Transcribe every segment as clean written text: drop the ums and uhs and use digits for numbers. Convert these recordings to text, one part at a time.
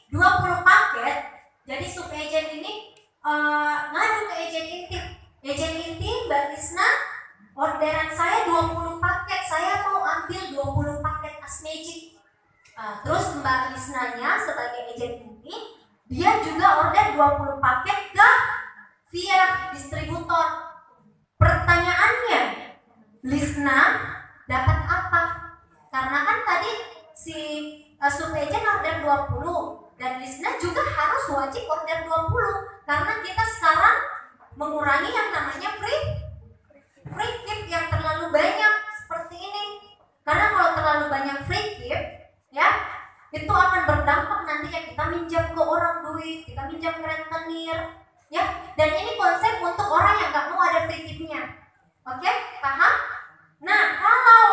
20 paket. Jadi sub agent ini ngadu ke agent inti. Agent inti, Mbak Lisna, orderan saya 20 paket, saya mau ambil 20 paket Asmagic. Terus Mbak Lisnanya sebagai agent inti, dia juga order 20 paket ke via distributor. Pertanyaannya, Lisna dapat apa? Karena kan tadi si sub agent order 20 dan Lisna juga harus wajib order 20 karena kita sekarang mengurangi yang namanya free gift yang terlalu banyak seperti ini. Karena kalau terlalu banyak free gift, ya, itu akan berdampak nantinya kita minjam ke orang duit, kita minjam ke rentenir, ya. Dan ini konsep untuk orang yang nggak mau ada free gift-nya. Oke, paham? Nah, kalau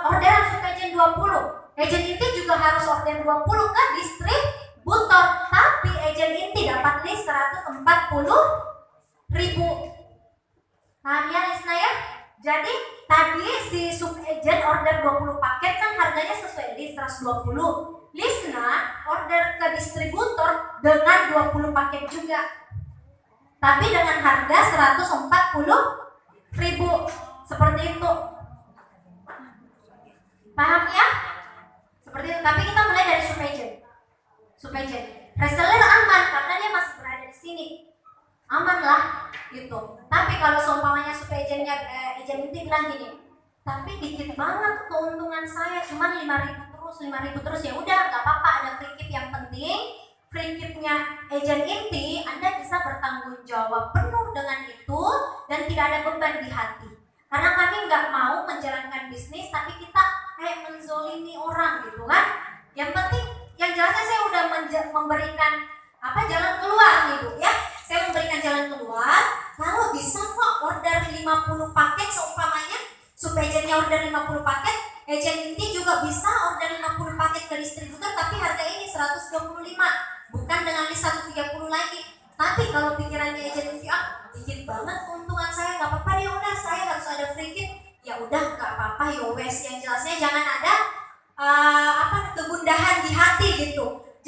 orderan sub agent 20, agent inti juga harus order 20 ke distributor, tapi agent inti dapat list 140.000. Paham ya Lisna ya? Jadi tadi si sub agent order 20 paket kan harganya sesuai list 120. Lisna order ke distributor dengan 20 paket juga, tapi dengan harga 140.000. Seperti itu. Paham ya? Seperti itu. Tapi kita mulai dari sub agent. Sub agent. Reseller aman karena dia masih berada di sini. Aman lah gitu. Tapi kalau seumpamanya sub agentnya agent inti bilang gini, tapi dikit banget keuntungan saya, cuma 5.000 terus ya udah nggak apa-apa, ada free gift. Yang penting free gift-nya agent inti Anda bisa bertanggung jawab penuh dengan itu dan tidak ada beban di hati. Karena kami nggak mau menjalankan bisnis tapi kita kayak menzolimi orang gitu kan. Yang penting yang jelasnya saya udah memberikan jalan keluar nih Bu ya. Saya memberikan jalan keluar. Kalau bisa kok order 50 paket seumpamanya sub agentnya order 50 paket, agent inti juga bisa order 50 paket ke distributor tapi harga ini 125, bukan dengan list 130 lagi. Tapi kalau pikirannya agent inti dikit banget keuntungan saya, nggak apa-apa deh, udah saya harus ada free gift, ya udah nggak apa-apa ya wes. Yang jelasnya jangan